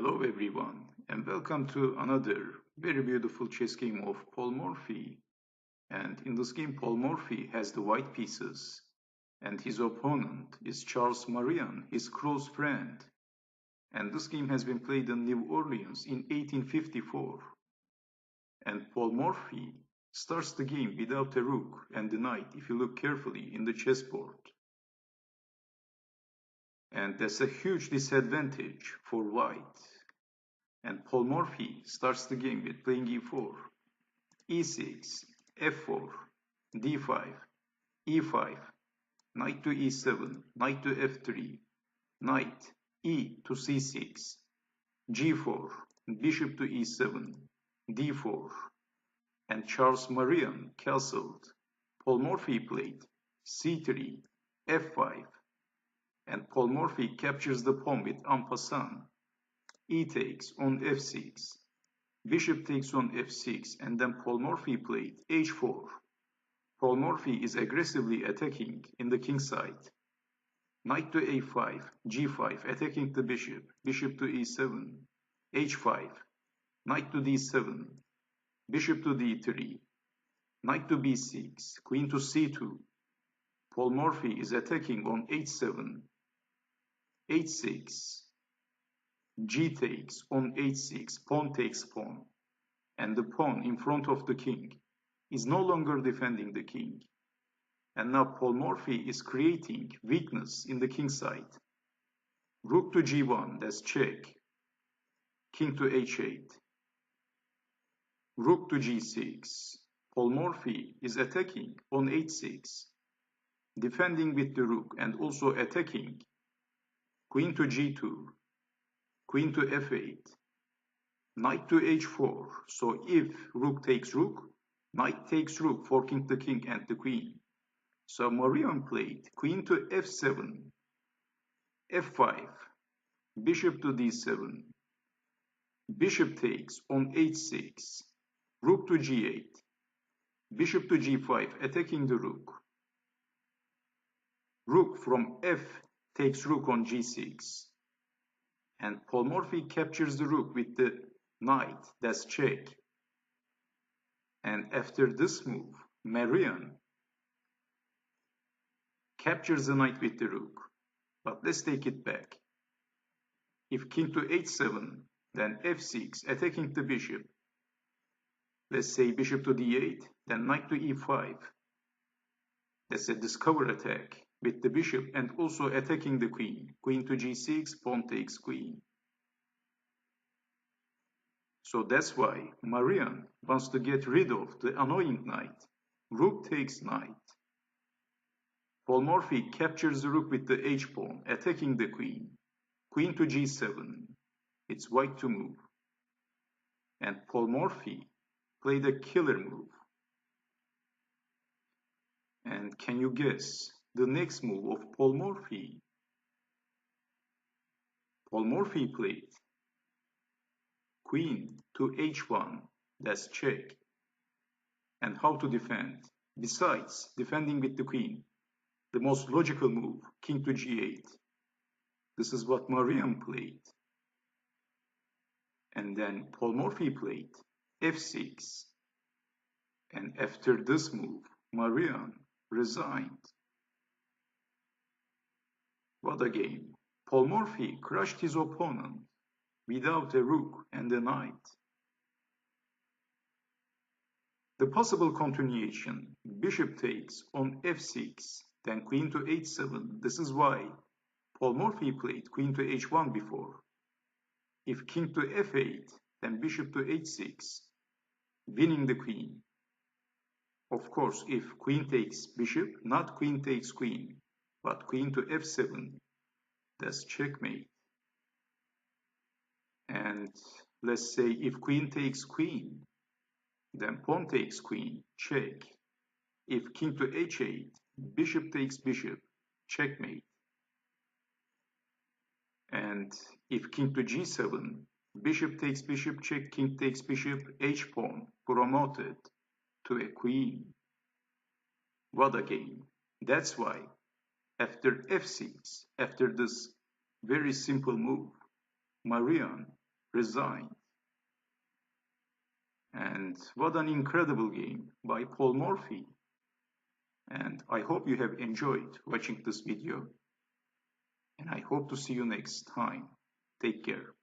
Hello everyone, and welcome to another very beautiful chess game of Paul Morphy. And in this game, Paul Morphy has the white pieces, and his opponent is Charles Maurian, his close friend. And this game has been played in New Orleans in 1854. And Paul Morphy starts the game without a rook and a knight if you look carefully in the chessboard. And that's a huge disadvantage for white. And Paul Morphy starts the game with playing e4, e6, f4, d5, e5, knight to e7, knight to f3, knight e to c6, g4, bishop to e7, d4, and Charles Maurian castled. Paul Morphy played c3, f5, and Paul Morphy captures the pawn with en passant. E takes on f6, bishop takes on f6, and then Paul Morphy played h4. Paul Morphy is aggressively attacking in the king side. Knight to a5, g5, attacking the bishop, bishop to e7, h5, knight to d7, bishop to d3, knight to b6, queen to c2. Paul Morphy is attacking on h7, h6, G takes on h6, pawn takes pawn, and the pawn in front of the king is no longer defending the king. And now Paul Morphy is creating weakness in the king side. Rook to g1, that's check. King to h8. Rook to g6. Paul Morphy is attacking on h6, defending with the rook and also attacking. Queen to g2. Queen to f8, knight to h4, so if rook takes rook, knight takes rook, forking the king and the queen. So Morphy played queen to f7, f5, bishop to d7, bishop takes on h6, rook to g8, bishop to g5, attacking the rook. Rook from f takes rook on g6. And Paul Morphy captures the rook with the knight, that's check. And after this move, Maurian captures the knight with the rook. But let's take it back. If king to h7, then f6, attacking the bishop. Let's say bishop to d8, then knight to e5. That's a discover attack with the bishop and also attacking the queen. Queen to g6, pawn takes queen. So that's why Maurian wants to get rid of the annoying knight. Rook takes knight. Paul Morphy captures the rook with the h-pawn, attacking the queen. Queen to g7. It's white to move. And Paul Morphy played a killer move. And can you guess the next move of Paul Morphy? Paul Morphy played queen to h1, that's check. And how to defend? Besides defending with the queen, the most logical move, king to g8. This is what Maurian played. And then Paul Morphy played f6. And after this move, Maurian resigned. What a game. Paul Morphy crushed his opponent without a rook and a knight. The possible continuation, bishop takes on f6, then queen to h7. This is why Paul Morphy played queen to h1 before. If king to f8, then bishop to h6, winning the queen. Of course, if queen takes bishop, not queen takes queen, but queen to f7, that's checkmate. And let's say if queen takes queen, then pawn takes queen, check. If king to h8, bishop takes bishop, checkmate. And if king to g7, bishop takes bishop, check, king takes bishop, h-pawn, promoted to a queen. What a game. That's why after f6, after this very simple move, Maurian resigned. And what an incredible game by Paul Morphy. And I hope you have enjoyed watching this video. And I hope to see you next time. Take care.